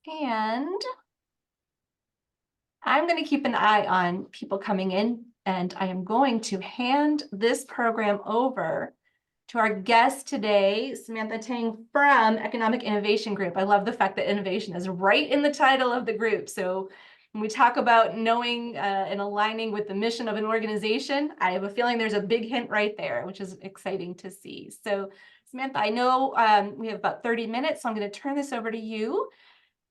And I'm going to keep an eye on people coming in, and I am going to hand this program over to our guest today, Samantha Tang from Economic Innovation Group. I love the fact that innovation is right in the title of the group. So when we talk about knowing and aligning with the mission of an organization, I have a feeling there's a big hint right there, which is exciting to see. So Samantha, I know we have about 30 minutes, so I'm going to turn this over to you.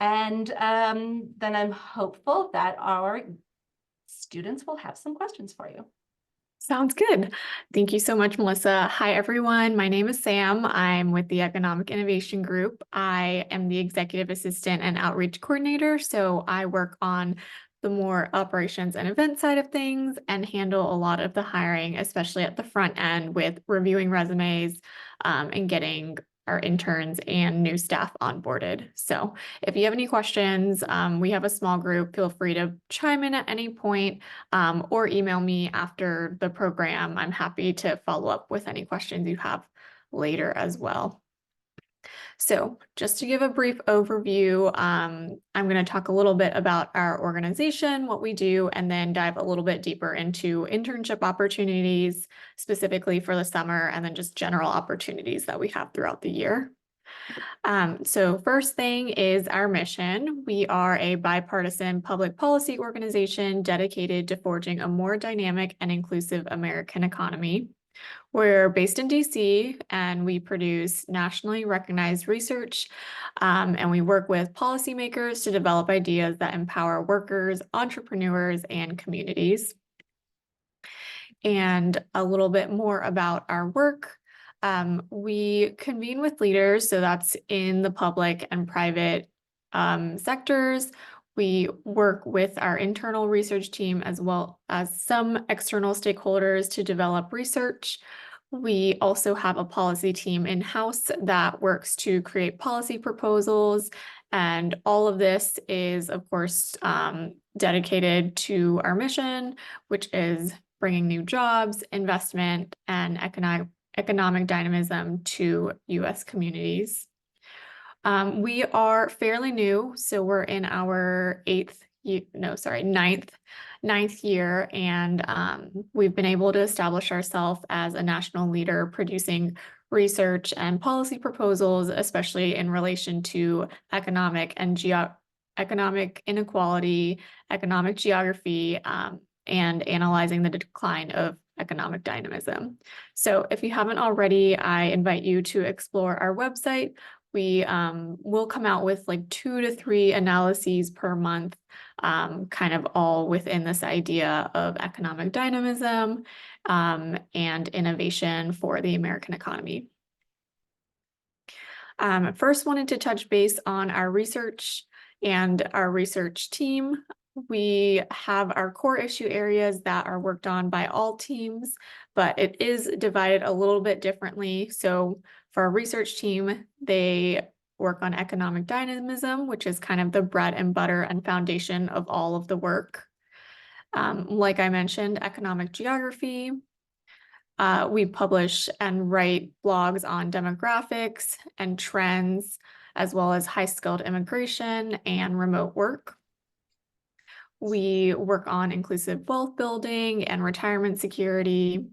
And then I'm hopeful that our students will have some questions for you. Sounds good. Thank you so much, Melissa. Hi, everyone. My name is Sam. I'm with the Economic Innovation Group. I am the Executive Assistant and Outreach Coordinator, so I work on the more operations and event side of things and handle a lot of the hiring, especially at the front end with reviewing resumes and getting our interns and new staff onboarded. So if you have any questions, we have a small group. Feel free to chime in at any point or email me after the program. I'm happy to follow up with any questions you have later as well. So just to give a brief overview, I'm going to talk a little bit about our organization, what we do, and then dive a little bit deeper into internship opportunities, specifically for the summer, and then just general opportunities that we have throughout the year. So first thing is our mission. We are a bipartisan public policy organization dedicated to forging a more dynamic and inclusive American economy. We're based in DC and we produce nationally recognized research and we work with policymakers to develop ideas that empower workers, entrepreneurs, and communities. And a little bit more about our work. We convene with leaders, so that's in the public and private sectors. We work with our internal research team as well as some external stakeholders to develop research. We also have a policy team in-house that works to create policy proposals. And all of this is, of course, dedicated to our mission, which is bringing new jobs, investment, and economic dynamism to U.S. communities. We are fairly new, so we're in our ninth year, and we've been able to establish ourselves as a national leader producing research and policy proposals, especially in relation to economic inequality, economic geography, and analyzing the decline of economic dynamism. So if you haven't already, I invite you to explore our website. We will come out with like 2 to 3 analyses per month, kind of all within this idea of economic dynamism and innovation for the American economy. First, wanted to touch base on our research and our research team. We have our core issue areas that are worked on by all teams, but it is divided a little bit differently. So for our research team, they work on economic dynamism, which is kind of the bread and butter and foundation of all of the work. Like I mentioned, economic geography. We publish and write blogs on demographics and trends, as well as high-skilled immigration and remote work. We work on inclusive wealth building and retirement security.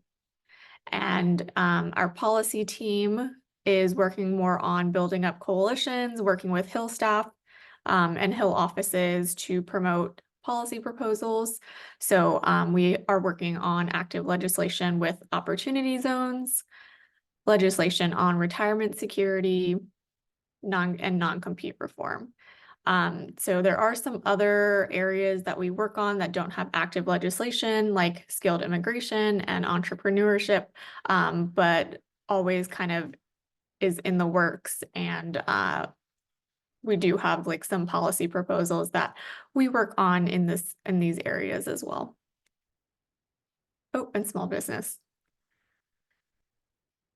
And our policy team is working more on building up coalitions, working with Hill staff and Hill offices to promote policy proposals. So we are working on active legislation with opportunity zones, legislation on retirement security, non-compete reform. So there are some other areas that we work on that don't have active legislation, like skilled immigration and entrepreneurship, but always kind of is in the works. And we do have like some policy proposals that we work on in these areas as well. Oh, and small business.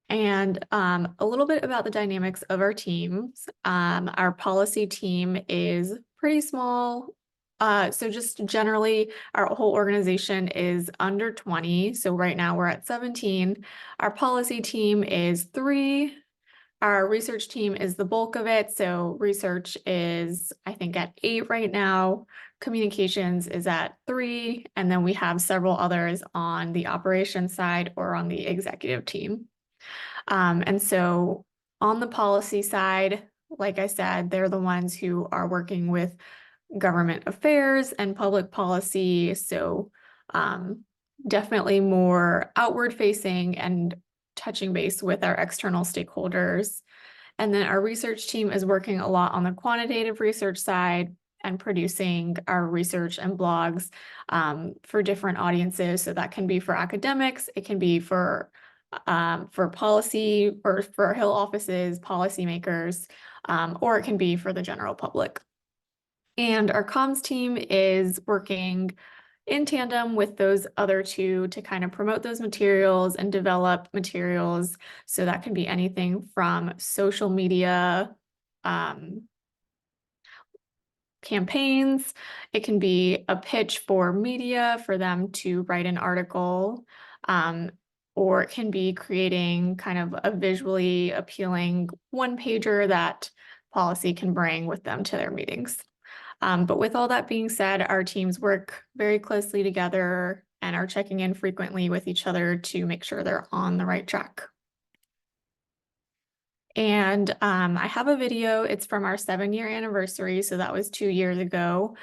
And a little bit about the dynamics of our teams. Our policy team is pretty small. So just generally, our whole organization is under 20. So right now we're at 17. Our policy team is 3 Our research team is the bulk of it. So research is, I think, at 8 right now. Communications is at 3. And then we have several others on the operations side or on the executive team. And so on the policy side, like I said, they're the ones who are working with government affairs and public policy. So definitely more outward facing and touching base with our external stakeholders. And then our research team is working a lot on the quantitative research side and producing our research and blogs for different audiences. So that can be for academics, it can be for policy or for Hill offices, policymakers, or it can be for the general public. And our comms team is working in tandem with those other two to kind of promote those materials and develop materials. So that can be anything from social media campaigns. It can be a pitch for media for them to write an article, or it can be creating kind of a visually appealing one-pager that policy can bring with them to their meetings. But with all that being said, our teams work very closely together and are checking in frequently with each other to make sure they're on the right track. And I have a video, it's from our 7-year anniversary, so that was 2 years ago.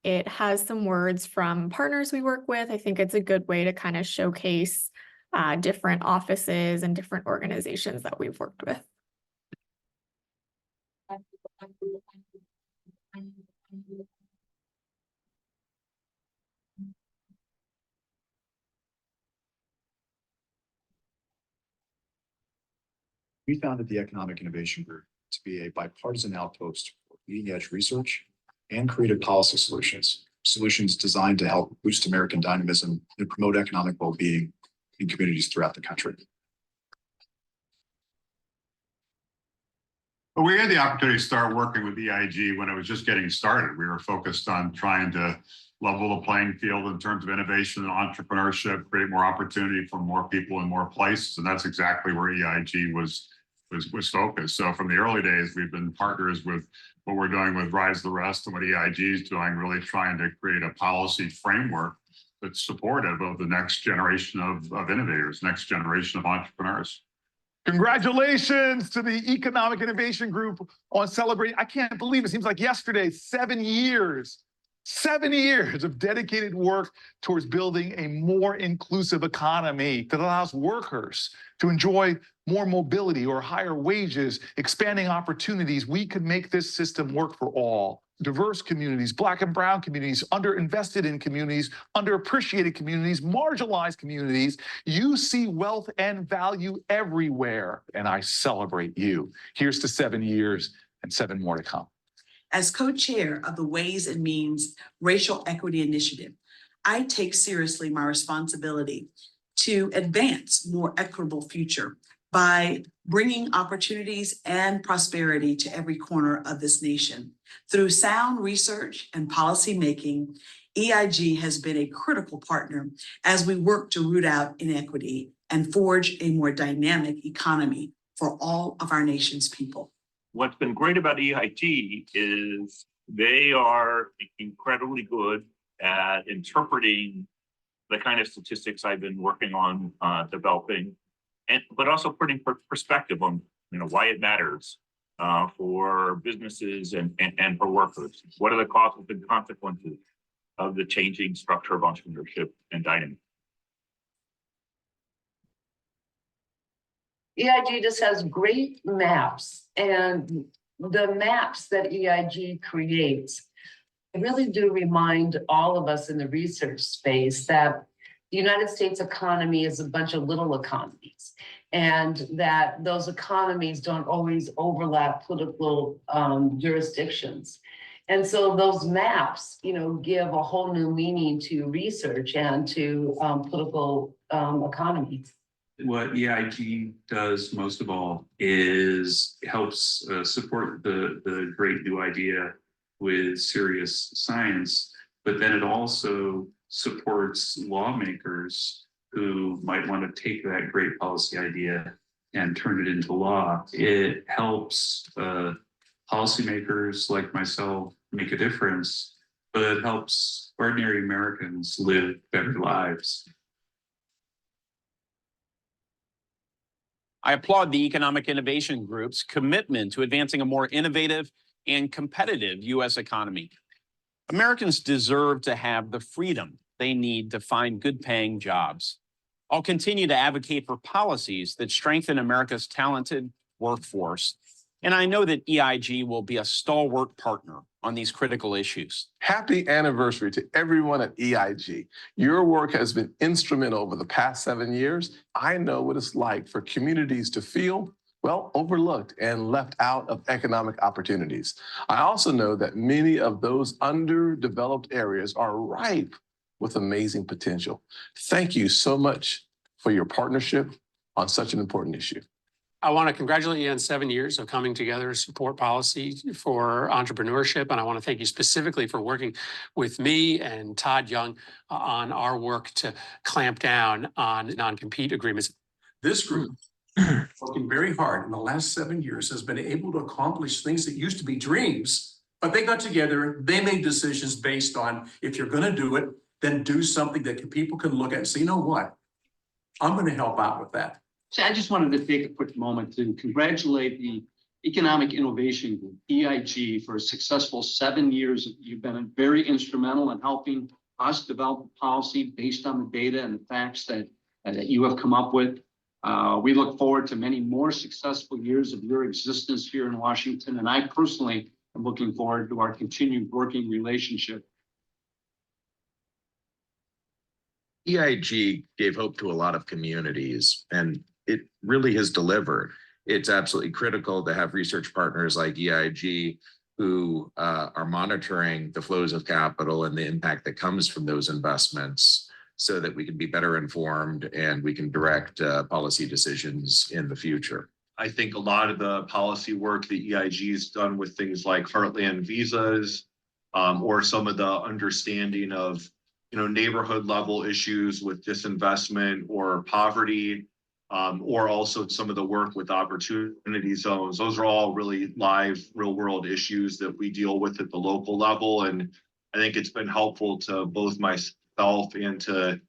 It has some words from partners we work with. I think it's a good way to kind of showcase different offices and different organizations that we've worked with. We founded the Economic Innovation Group to be a bipartisan outpost for leading-edge research and creative policy solutions designed to help boost American dynamism and promote economic well-being in communities throughout the country. Well, we had the opportunity to start working with EIG when it was just getting started. We were focused on trying to level the playing field in terms of innovation and entrepreneurship, create more opportunity for more people in more places. And that's exactly where EIG was focused. So from the early days, we've been partners with what we're doing with Rise the Rest and what EIG is doing, really trying to create a policy framework that's supportive of the next generation of innovators, next generation of entrepreneurs. Congratulations to the Economic Innovation Group on celebrating. I can't believe it seems like yesterday, 7 years. 7 years of dedicated work towards building a more inclusive economy that allows workers to enjoy more mobility or higher wages, expanding opportunities. We could make this system work for all. Diverse communities, Black and brown communities, underinvested in communities, underappreciated communities, marginalized communities. You see wealth and value everywhere, and I celebrate you. Here's to 7 years and 7 more to come. As co-chair of the Ways and Means Racial Equity Initiative, I take seriously my responsibility to advance a more equitable future by bringing opportunities and prosperity to every corner of this nation. Through sound research and policy making, EIG has been a critical partner as we work to root out inequity and forge a more dynamic economy for all of our nation's people. What's been great about EIG is they are incredibly good at interpreting the kind of statistics I've been working on developing, but also putting perspective on why it matters for businesses and for workers. What are the causes and consequences of the changing structure of entrepreneurship and dynamic? EIG just has great maps, and the maps that EIG creates really do remind all of us in the research space that the United States economy is a bunch of little economies, and that those economies don't always overlap political jurisdictions. And so those maps, give a whole new meaning to research and to political economies. What EIG does most of all is helps support the great new idea with serious science, but then it also supports lawmakers who might want to take that great policy idea and turn it into law. It helps policymakers like myself make a difference, but it helps ordinary Americans live better lives. I applaud the Economic Innovation Group's commitment to advancing a more innovative and competitive U.S. economy. Americans deserve to have the freedom they need to find good-paying jobs. I'll continue to advocate for policies that strengthen America's talented workforce, and I know that EIG will be a stalwart partner on these critical issues. Happy anniversary to everyone at EIG. Your work has been instrumental over the past 7 years. I know what it's like for communities to feel, well, overlooked and left out of economic opportunities. I also know that many of those underdeveloped areas are ripe with amazing potential. Thank you so much for your partnership on such an important issue. I want to congratulate you on 7 years of coming together to support policy for entrepreneurship. And I want to thank you specifically for working with me and Todd Young on our work to clamp down on non-compete agreements. This group, working very hard in the last 7 years, has been able to accomplish things that used to be dreams, but they got together, they made decisions based on, if you're going to do it, then do something that people can look at and say, you know what? I'm going to help out with that. So I just wanted to take a quick moment to congratulate the Economic Innovation Group, EIG, for a successful 7 years. You've been very instrumental in helping us develop policy based on the data and the facts that you have come up with. We look forward to many more successful years of your existence here in Washington, and I personally am looking forward to our continued working relationship. EIG gave hope to a lot of communities, and it really has delivered. It's absolutely critical to have research partners like EIG who are monitoring the flows of capital and the impact that comes from those investments so that we can be better informed and we can direct policy decisions in the future. I think a lot of the policy work that EIG has done with things like Heartland visas or some of the understanding of neighborhood level issues with disinvestment or poverty, or also some of the work with opportunity zones. Those are all really live, real world issues that we deal with at the local level. And I think it's been helpful to both myself and to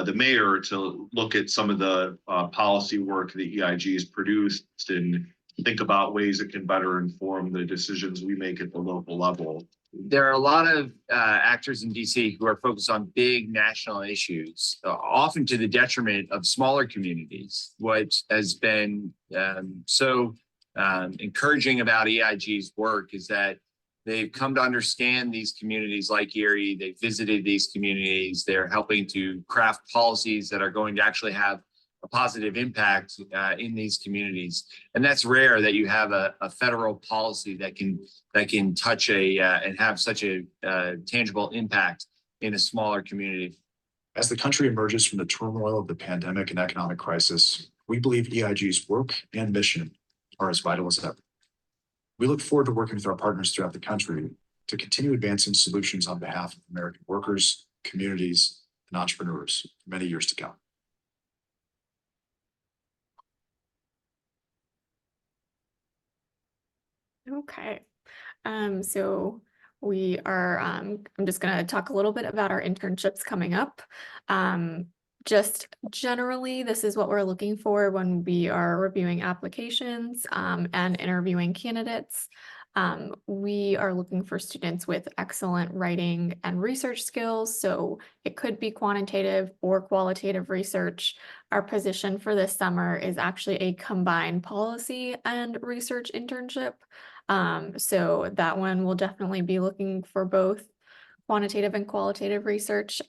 the mayor to look at some of the policy work that EIG has produced and think about ways it can better inform the decisions we make at the local level. There are a lot of actors in DC who are focused on big national issues, often to the detriment of smaller communities. What has been so encouraging about EIG's work is that they've come to understand these communities like Erie. They've visited these communities. They're helping to craft policies that are going to actually have a positive impact in these communities. And that's rare that you have a federal policy that can touch and have such a tangible impact in a smaller community. As the country emerges from the turmoil of the pandemic and economic crisis, we believe EIG's work and mission are as vital as ever. We look forward to working with our partners throughout the country to continue advancing solutions on behalf of American workers, communities, and entrepreneurs for many years to come. Okay, so we are, I'm just going to talk a little bit about our internships coming up. Just generally, this is what we're looking for when we are reviewing applications and interviewing candidates. We are looking for students with excellent writing and research skills, so it could be quantitative or qualitative research. Our position for this summer is actually a combined policy and research internship. So that one will definitely be looking for both quantitative and qualitative research,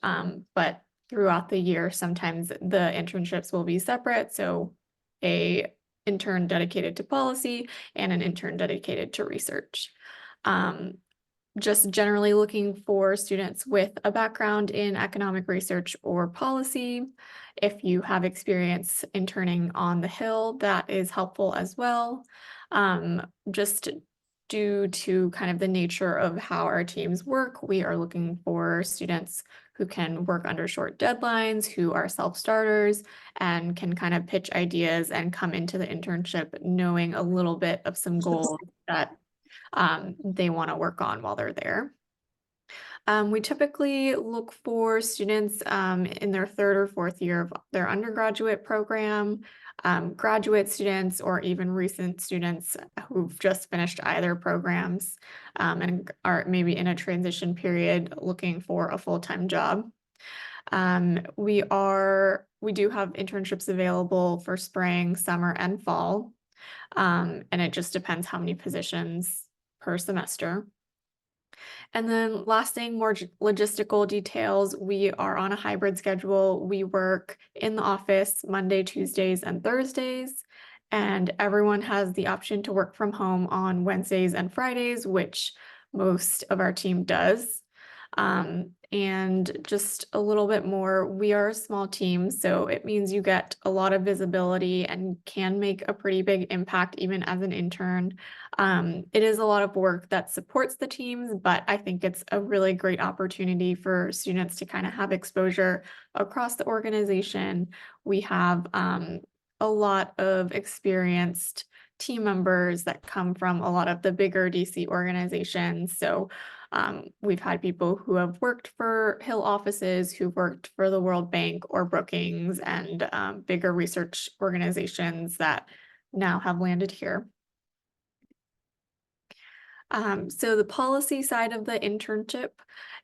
but throughout the year, sometimes the internships will be separate. So a intern dedicated to policy and an intern dedicated to research. Just generally looking for students with a background in economic research or policy. If you have experience interning on the Hill, that is helpful as well. Just due to kind of the nature of how our teams work, we are looking for students who can work under short deadlines, who are self-starters, and can kind of pitch ideas and come into the internship knowing a little bit of some goals that they want to work on while they're there. We typically look for students in their third or fourth year of their undergraduate program, graduate students, or even recent students who've just finished either programs and are maybe in a transition period looking for a full-time job. We do have internships available for spring, summer, and fall, and it just depends how many positions per semester. And then last thing, more logistical details. We are on a hybrid schedule. We work in the office Monday, Tuesdays, and Thursdays, and everyone has the option to work from home on Wednesdays and Fridays, which most of our team does. And just a little bit more, we are a small team, so it means you get a lot of visibility and can make a pretty big impact even as an intern. It is a lot of work that supports the teams, but I think it's a really great opportunity for students to kind of have exposure across the organization. We have a lot of experienced team members that come from a lot of the bigger DC organizations. So we've had people who have worked for Hill offices, who worked for the World Bank or Brookings, and bigger research organizations that now have landed here. So the policy side of the internship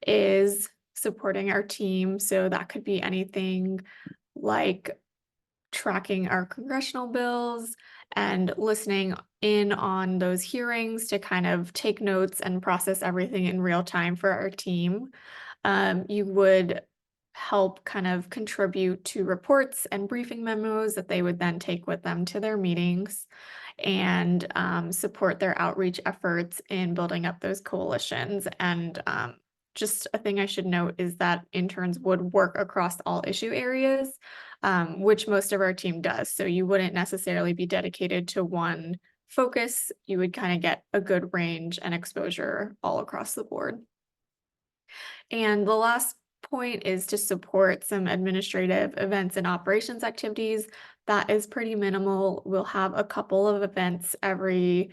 is supporting our team. So that could be anything like tracking our congressional bills and listening in on those hearings to kind of take notes and process everything in real time for our team. You would help kind of contribute to reports and briefing memos that they would then take with them to their meetings, and support their outreach efforts in building up those coalitions. And just a thing I should note is that interns would work across all issue areas, which most of our team does. So you wouldn't necessarily be dedicated to one focus. You would kind of get a good range and exposure all across the board. And the last point is to support some administrative events and operations activities. That is pretty minimal. We'll have a couple of events every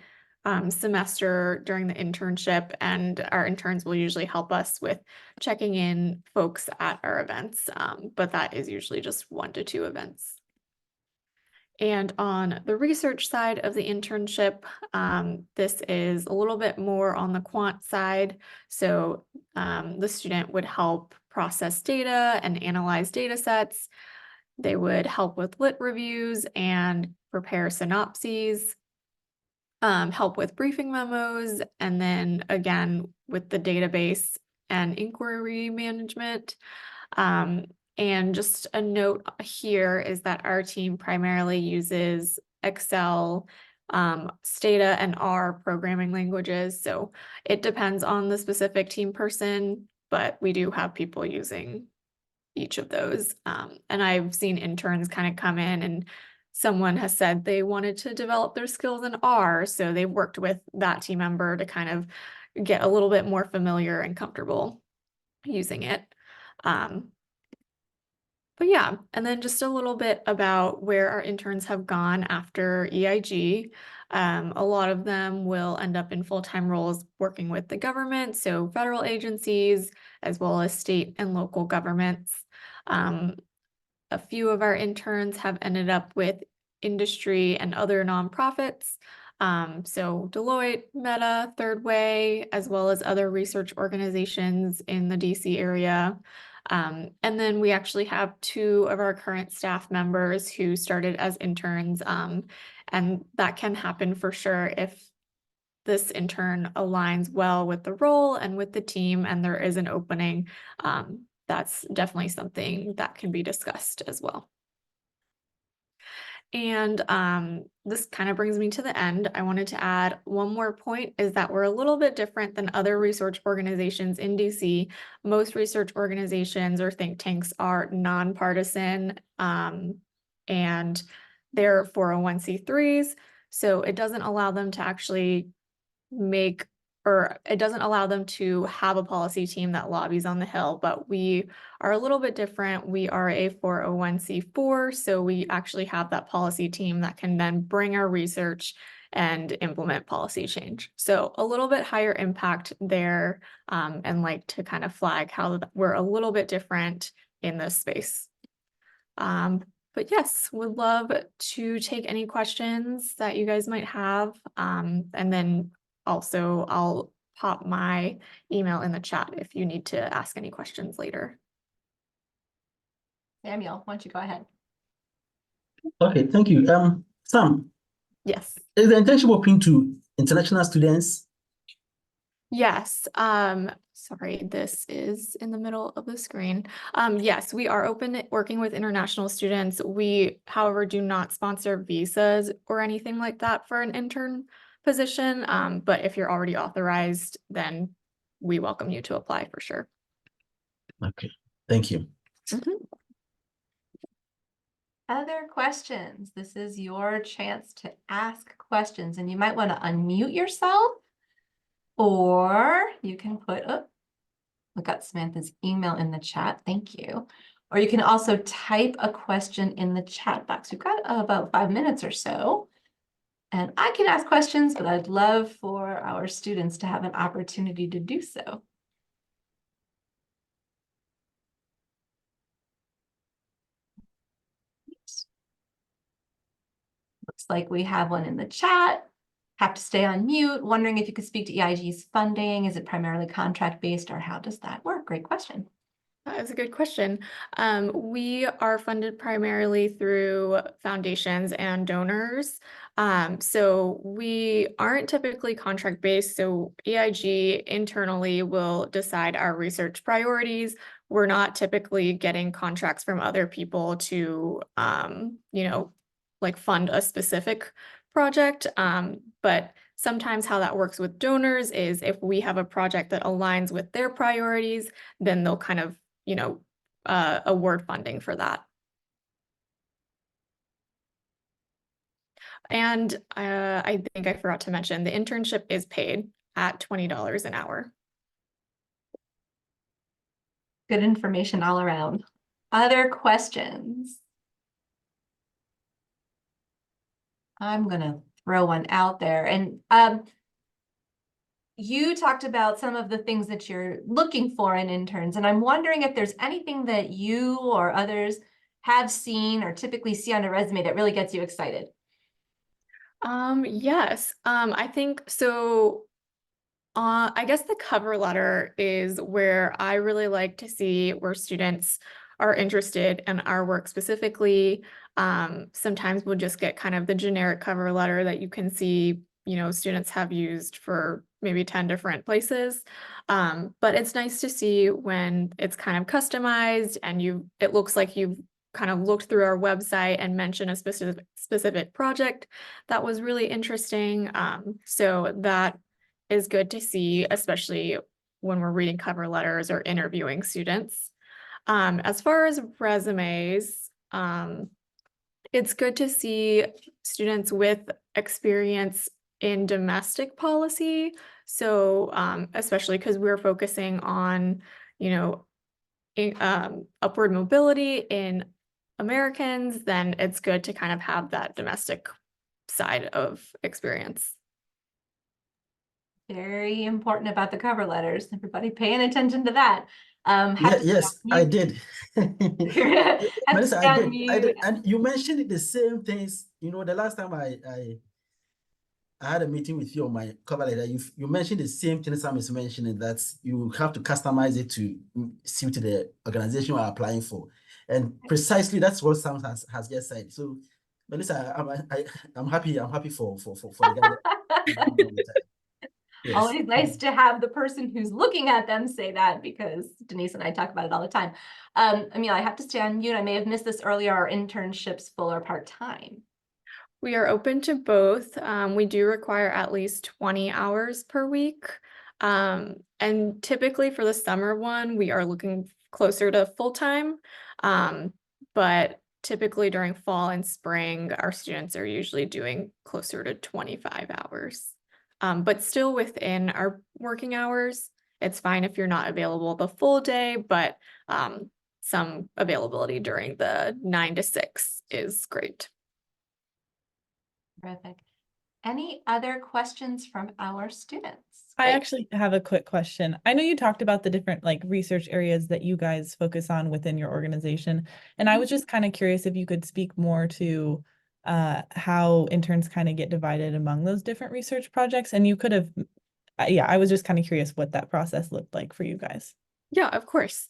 semester during the internship, and our interns will usually help us with checking in folks at our events, but that is usually just 1 to 2 events. And on the research side of the internship, this is a little bit more on the quant side. So the student would help process data and analyze data sets. They would help with lit reviews and prepare synopses, help with briefing memos, and then again with the database and inquiry management. And just a note here is that our team primarily uses Excel, Stata, and R programming languages. So it depends on the specific team person, but we do have people using each of those. And I've seen interns kind of come in and someone has said they wanted to develop their skills in R. So they've worked with that team member to kind of get a little bit more familiar and comfortable using it. But yeah, and then just a little bit about where our interns have gone after EIG. A lot of them will end up in full-time roles working with the government, so federal agencies, as well as state and local governments. A few of our interns have ended up with industry and other nonprofits. So Deloitte, Meta, Third Way, as well as other research organizations in the DC area. And then we actually have 2 of our current staff members who started as interns, and that can happen for sure if this intern aligns well with the role and with the team and there is an opening. That's definitely something that can be discussed as well. And this kind of brings me to the end. I wanted to add one more point, is that we're a little bit different than other research organizations in DC. Most research organizations or think tanks are nonpartisan, and they're 401c3s. So it doesn't allow them to actually make, or it doesn't allow them to have a policy team that lobbies on the Hill, but we are a little bit different. We are a 401(c)(4), so we actually have that policy team that can then bring our research and implement policy change. So a little bit higher impact there, and like to kind of flag how we're a little bit different in this space. But yes, would love to take any questions that you guys might have. And then also I'll pop my email in the chat if you need to ask any questions later. Samuel, why don't you go ahead? Okay, thank you. Sam. Yes. Is the internship open to international students? Yes. Sorry, this is in the middle of the screen. Yes, we are open working with international students. We, however, do not sponsor visas or anything like that for an intern position. But if you're already authorized, then we welcome you to apply for sure. Okay, thank you. Mm-hmm. Other questions? This is your chance to ask questions, and you might want to unmute yourself, or you can put, oh, we got Samantha's email in the chat. Thank you. Or you can also type a question in the chat box. We've got about 5 minutes or so, and I can ask questions, but I'd love for our students to have an opportunity to do so. Looks like we have one in the chat. Have to stay on mute. Wondering if you could speak to EIG's funding. Is it primarily contract-based, or how does that work? Great question. That is a good question. We are funded primarily through foundations and donors. So we aren't typically contract-based. So EIG internally will decide our research priorities. We're not typically getting contracts from other people to, you know, like fund a specific project. But sometimes how that works with donors is if we have a project that aligns with their priorities, then they'll kind of, you know, award funding for that. And I think I forgot to mention the internship is paid at $20 an hour. Good information all around. Other questions? I'm gonna throw one out there. And you talked about some of the things that you're looking for in interns, and I'm wondering if there's anything that you or others have seen or typically see on a resume that really gets you excited. Yes, I think so. I guess the cover letter is where I really like to see where students are interested in our work specifically. Sometimes we'll just get kind of the generic cover letter that you can see, you know, students have used for maybe 10 different places. But it's nice to see when it's kind of customized and it looks like you've kind of looked through our website and mentioned a specific project that was really interesting. So that is good to see, especially when we're reading cover letters or interviewing students. As far as resumes, it's good to see students with experience in domestic policy. So especially because we're focusing on, you know, upward mobility in Americans, then it's good to kind of have that domestic side of experience. Very important about the cover letters. Everybody paying attention to that. Yes, I did. Melissa, I did. mute. And you mentioned the same things. You know, the last time I had a meeting with you on my cover letter, you mentioned the same thing Sam is mentioning, that you have to customize it to suit the organization you are applying for. And precisely that's what Sam has just said. So Melissa, I'm happy for the guy. Yes. Always nice to have the person who's looking at them say that, because Denise and I talk about it all the time. Amelia, I have to stay on mute. I may have missed this earlier. Are internships full or part-time? We are open to both. We do require at least 20 hours per week. And typically for the summer one, we are looking closer to full-time. But typically during fall and spring, our students are usually doing closer to 25 hours. but still within our working hours. It's fine if you're not available the full day, but some availability during the 9 to 6 is great. Terrific. Any other questions from our students? I Great. actually have a quick question. I know you talked about the different like research areas that you guys focus on within your organization. And I was just kind of curious if you could speak more to how interns kind of get divided among those different research projects. And you could have, yeah, I was just kind of curious what that process looked like for you guys. Yeah, of course.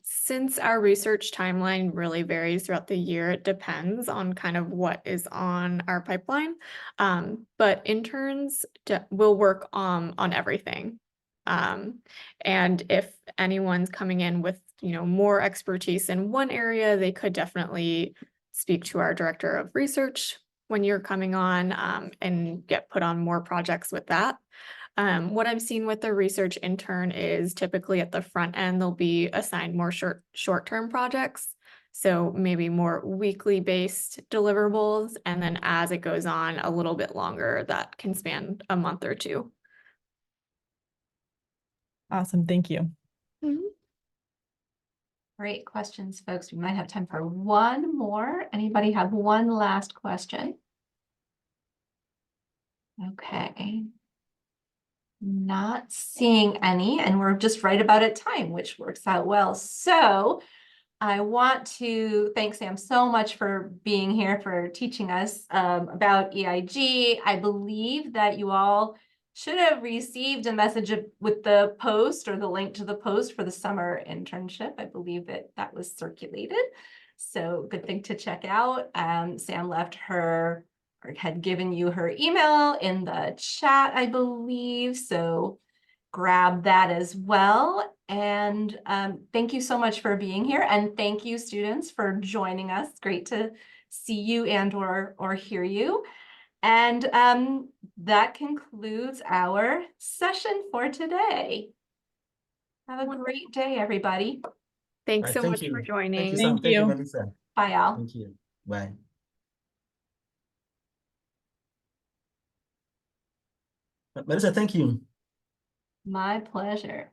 Since our research timeline really varies throughout the year, it depends on kind of what is on our pipeline. But interns will work on everything. And if anyone's coming in with, more expertise in one area, they could definitely speak to our director of research when you're coming on, and get put on more projects with that. What I've seen with the research intern is typically at the front end, they'll be assigned more short-term projects. So maybe more weekly based deliverables. And then as it goes on a little bit longer, that can span a month or two. Awesome. Thank you. Great questions, folks. We might have time for one more. Anybody have one last question? Okay. Not seeing any, and we're just right about at time, which works out well. So I want to thank Sam so much for being here, for teaching us about EIG. I believe that you all should have received a message with the post or the link to the post for the summer internship. I believe that was circulated. So good thing to check out. Sam left her, or had given you her email in the chat, I believe. So grab that as well. And thank you so much for being here. And thank you, students, for joining us. Great to see you and or hear you. And that concludes our session for today. Have a great day, everybody. Thanks so much for joining. Thank Thank you, Melissa. Bye, all. Thank you. Bye. Melissa, thank you. My pleasure.